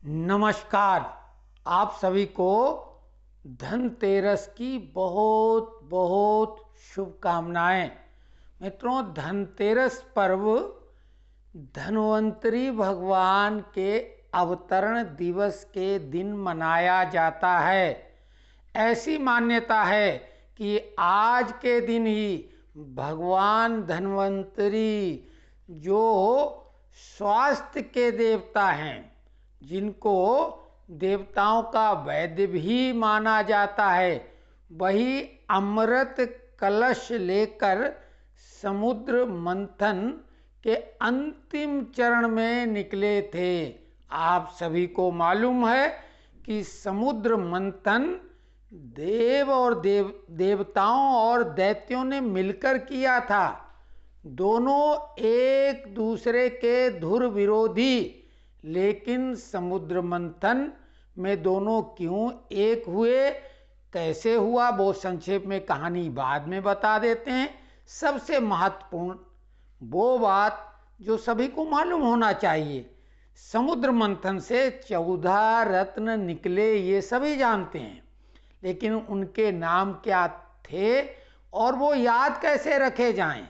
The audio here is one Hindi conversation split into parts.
नमस्कार। आप सभी को धनतेरस की बहुत बहुत शुभकामनाएं। मित्रों, धनतेरस पर्व धन्वंतरी भगवान के अवतरण दिवस के दिन मनाया जाता है। ऐसी मान्यता है कि आज के दिन ही भगवान धन्वंतरी, जो स्वास्थ्य के देवता हैं, जिनको देवताओं का वैद्य भी माना जाता है, वही अमृत कलश लेकर समुद्र मंथन के अंतिम चरण में निकले थे। आप सभी को मालूम है कि समुद्र मंथन देवताओं और दैत्यों ने मिलकर किया था। दोनों एक दूसरे के धुर विरोधी, लेकिन समुद्र मंथन में दोनों क्यों एक हुए, कैसे हुआ, वो संक्षेप में कहानी बाद में बता देते हैं। सबसे महत्वपूर्ण वो बात जो सभी को मालूम होना चाहिए, समुद्र मंथन से 14 रत्न निकले, ये सभी जानते हैं, लेकिन उनके नाम क्या थे और वो याद कैसे रखे जाएं।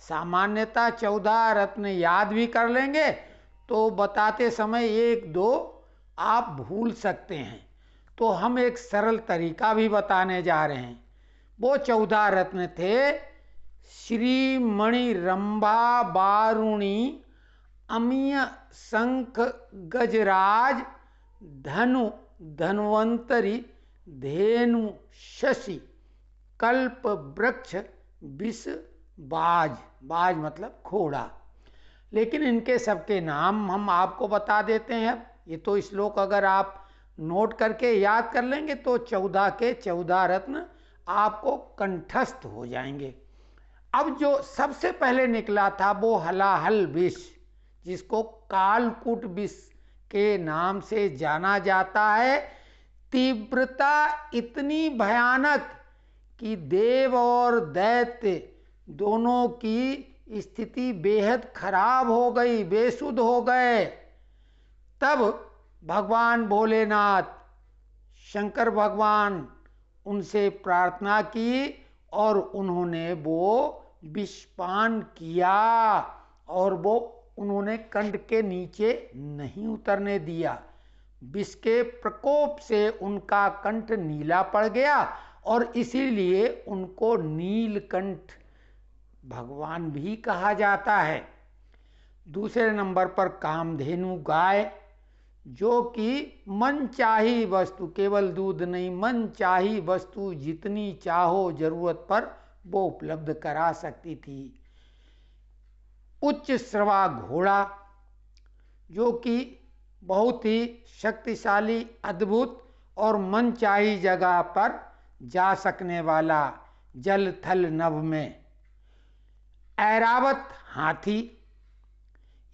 सामान्यतः 14 रत्न याद भी कर लेंगे तो बताते समय एक दो आप भूल सकते हैं, तो हम एक सरल तरीका भी बताने जा रहे हैं। वो 14 रत्न थे: श्री मणि रंभा बारुणी अमीय शंख गजराज धनु धन्वंतरी धेनु शशि कल्प वृक्ष विष बाज। बाज मतलब घोड़ा। लेकिन इनके सबके नाम हम आपको बता देते हैं। ये तो श्लोक अगर आप नोट करके याद कर लेंगे तो 14 के 14 रत्न आपको कंठस्थ हो जाएंगे। अब जो सबसे पहले निकला था वो हलाहल विष, जिसको कालकूट विष के नाम से जाना जाता है। तीव्रता इतनी भयानक कि देव और दैत्य दोनों की स्थिति बेहद खराब हो गई, बेसुध हो गए। तब भगवान भोलेनाथ, शंकर भगवान, उनसे प्रार्थना की और उन्होंने वो विषपान किया और वो उन्होंने कंठ के नीचे नहीं उतरने दिया। विष के प्रकोप से उनका कंठ नीला पड़ गया और इसीलिए उनको नीलकंठ भगवान भी कहा जाता है। दूसरे नंबर पर कामधेनु गाय, जो कि मनचाही वस्तु, केवल दूध नहीं, मनचाही वस्तु जितनी चाहो जरूरत पर वो उपलब्ध करा सकती थी। उच्च श्रवा घोड़ा, जो कि बहुत ही शक्तिशाली, अद्भुत और मनचाही जगह पर जा सकने वाला, जल थल नभ में। ऐरावत हाथी,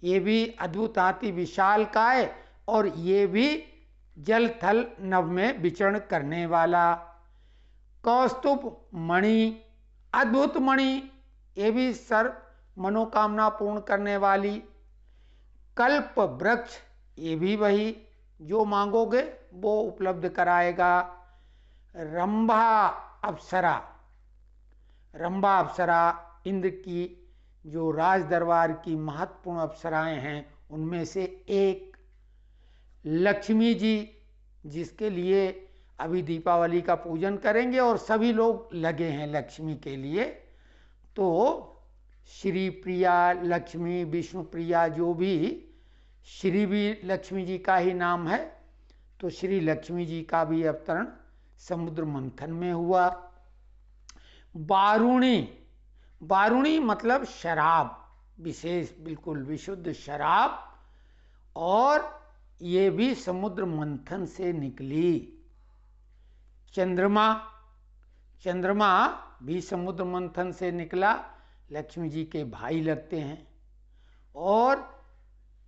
ये भी अद्भुत हाथी, विशालकाय, और ये भी जल थल नभ में विचरण करने वाला। कौस्तुभ मणि, अद्भुत मणि, ये भी सर्व मनोकामना पूर्ण करने वाली। कल्प वृक्ष, ये भी वही, जो मांगोगे वो उपलब्ध कराएगा। रंभा अप्सरा, रंभा अप्सरा इंद्र की जो राज दरबार की महत्वपूर्ण अप्सराएं हैं उनमें से एक। लक्ष्मी जी, जिसके लिए अभी दीपावली का पूजन करेंगे और सभी लोग लगे हैं लक्ष्मी के लिए, तो श्री प्रिया, लक्ष्मी, विष्णु प्रिया, जो भी, श्री भी लक्ष्मी जी का ही नाम है, तो श्री लक्ष्मी जी का भी अवतरण समुद्र मंथन में हुआ। बारुणी, बारुणी मतलब शराब, विशेष बिल्कुल विशुद्ध शराब, और ये भी समुद्र मंथन से निकली। चंद्रमा, चंद्रमा भी समुद्र मंथन से निकला, लक्ष्मी जी के भाई लगते हैं। और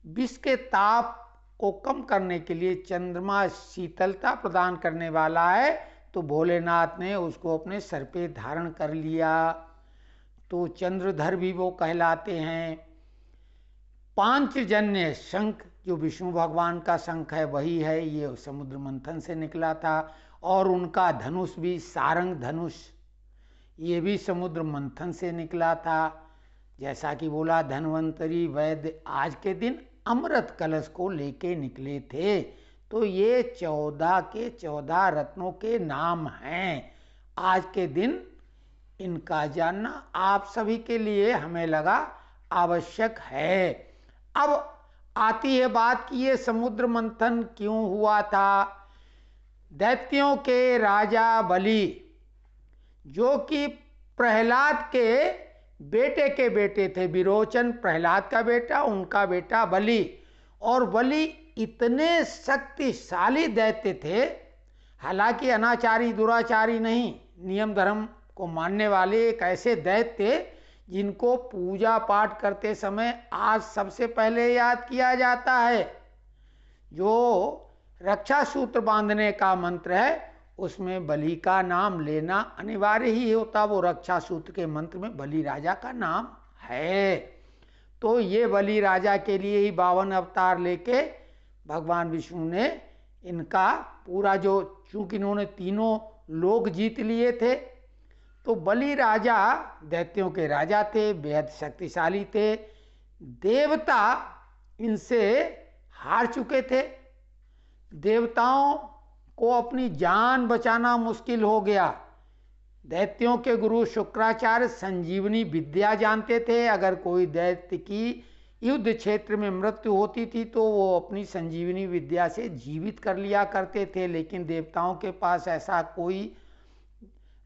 विष के ताप को कम करने के लिए चंद्रमा शीतलता प्रदान करने वाला है, तो भोलेनाथ ने उसको अपने सर पे धारण कर लिया, तो चंद्रधर भी वो कहलाते हैं। पांचजन्य शंख, जो विष्णु भगवान का शंख है वही है, ये समुद्र मंथन से निकला था। और उनका धनुष भी सारंग धनुष, ये भी समुद्र मंथन से निकला था। जैसा कि बोला धन्वंतरी वैद्य आज के दिन अमृत कलश को लेके निकले थे। तो ये 14 के 14 रत्नों के नाम हैं। आज के दिन इनका जानना आप सभी के लिए हमें लगा आवश्यक है। अब आती है बात कि ये समुद्र मंथन क्यों हुआ था। दैत्यों के राजा बलि, जो कि प्रहलाद के बेटे थे, विरोचन प्रहलाद का बेटा, उनका बेटा बलि। और बलि इतने शक्तिशाली दैत्य थे, हालांकि अनाचारी दुराचारी नहीं, नियम धर्म को मानने वाले एक ऐसे दैत्य जिनको पूजा पाठ करते समय आज सबसे पहले याद किया जाता है। जो रक्षा सूत्र बांधने का मंत्र है उसमें बलि का नाम लेना अनिवार्य ही होता। वो रक्षा सूत्र के मंत्र में बलि राजा का नाम है। तो ये बलि राजा के लिए ही 52 अवतार लेके भगवान विष्णु ने इनका पूरा, जो चूंकि इन्होंने तीनों लोक जीत लिए थे, तो बलि राजा दैत्यों के राजा थे, बेहद शक्तिशाली थे। देवता इनसे हार चुके थे, देवताओं को अपनी जान बचाना मुश्किल हो गया। दैत्यों के गुरु शुक्राचार्य संजीवनी विद्या जानते थे। अगर कोई दैत्य की युद्ध क्षेत्र में मृत्यु होती थी तो वो अपनी संजीवनी विद्या से जीवित कर लिया करते थे। लेकिन देवताओं के पास ऐसा कोई,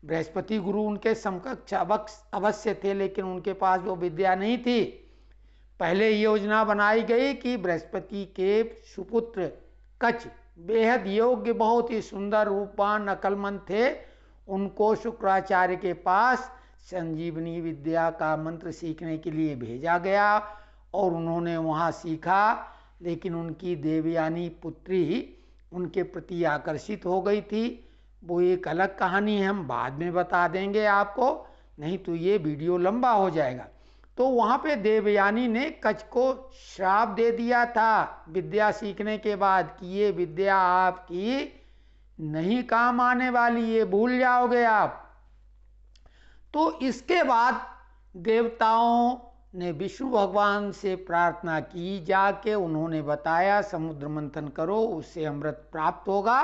बृहस्पति गुरु उनके समकक्ष अवश्य थे, लेकिन उनके पास वो विद्या नहीं थी। पहले योजना बनाई गई कि बृहस्पति के सुपुत्र कच बेहद योग्य, बहुत ही सुंदर, रूपवान, अक्लमंद थे, उनको शुक्राचार्य के पास संजीवनी विद्या का मंत्र सीखने के लिए भेजा गया और उन्होंने वहाँ सीखा। लेकिन उनकी देवयानी पुत्री उनके प्रति आकर्षित हो गई थी। वो एक अलग कहानी है, हम बाद में बता देंगे आपको, नहीं तो ये वीडियो लंबा हो जाएगा। तो वहाँ पे देवयानी ने कच को श्राप दे दिया था विद्या सीखने के बाद कि ये विद्या आपकी नहीं काम आने वाली, ये भूल जाओगे आप। तो इसके बाद देवताओं ने विष्णु भगवान से प्रार्थना की, जाके उन्होंने बताया समुद्र मंथन करो, उससे अमृत प्राप्त होगा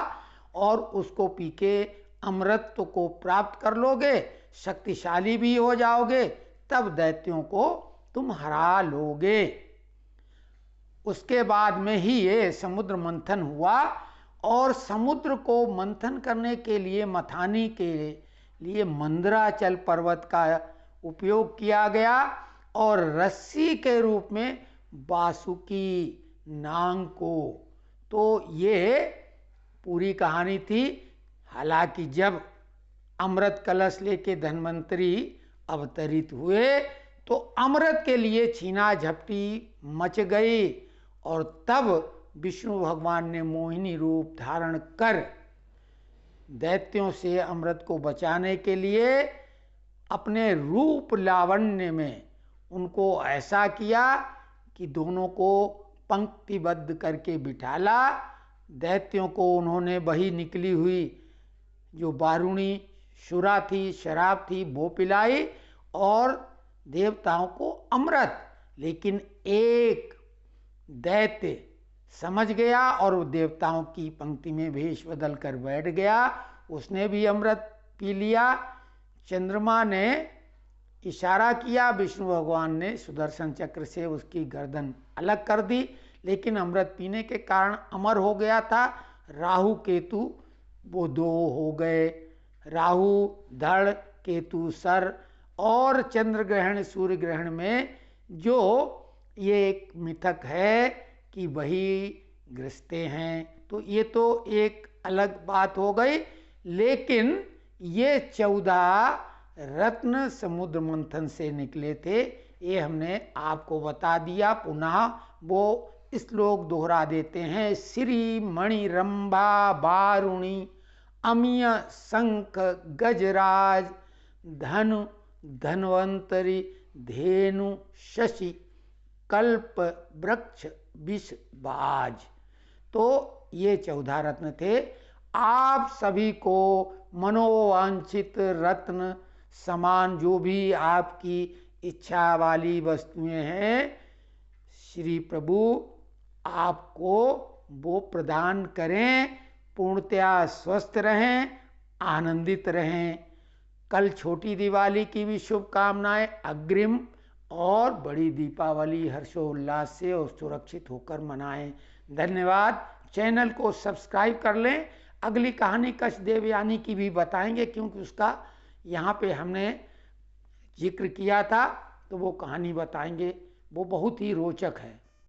और उसको पी के अमृत को प्राप्त कर लोगे, शक्तिशाली भी हो जाओगे, तब दैत्यों को तुम हरा लोगे। उसके बाद में ही ये समुद्र मंथन हुआ और समुद्र को मंथन करने के लिए, मथानी के लिए मंदराचल पर्वत का उपयोग किया गया और रस्सी के रूप में वासुकी नाग को। तो ये पूरी कहानी थी। हालांकि जब अमृत कलश लेके धन्वंतरी अवतरित हुए तो अमृत के लिए छीना झपटी मच गई और तब विष्णु भगवान ने मोहिनी रूप धारण कर दैत्यों से अमृत को बचाने के लिए अपने रूप लावण्य में उनको ऐसा किया कि दोनों को पंक्तिबद्ध करके बिठाला। दैत्यों को उन्होंने वही निकली हुई जो बारूणी शुरा थी, शराब थी, वो पिलाई और देवताओं को अमृत। लेकिन एक दैत्य समझ गया और वो देवताओं की पंक्ति में भेष बदल कर बैठ गया, उसने भी अमृत पी लिया। चंद्रमा ने इशारा किया, विष्णु भगवान ने सुदर्शन चक्र से उसकी गर्दन अलग कर दी, लेकिन अमृत पीने के कारण अमर हो गया था। राहु केतु वो दो हो गए, राहु धड़, केतु सर, और चंद्र ग्रहण सूर्य ग्रहण में जो ये एक मिथक है कि वही ग्रसते हैं। तो ये तो एक अलग बात हो गई, लेकिन ये 14 रत्न समुद्र मंथन से निकले थे, ये हमने आपको बता दिया। पुनः वो श्लोक दोहरा देते हैं, श्री मणि रंभा बारुणी अमीय शंख गजराज धनु धन्वंतरी धेनु शशि कल्प वृक्ष विषबाज। तो ये 14 रत्न थे। आप सभी को मनोवांछित रत्न समान जो भी आपकी इच्छा वाली वस्तुएं हैं, श्री प्रभु आपको वो प्रदान करें। पूर्णतया स्वस्थ रहें, आनंदित रहें। कल छोटी दिवाली की भी शुभकामनाएं अग्रिम, और बड़ी दीपावली हर्षोल्लास से और सुरक्षित होकर मनाएं। धन्यवाद। चैनल को सब्सक्राइब कर लें। अगली कहानी कश देवयानी की भी बताएंगे, क्योंकि उसका यहाँ पे हमने जिक्र किया था, तो वो कहानी बताएंगे। वो बहुत ही रोचक है।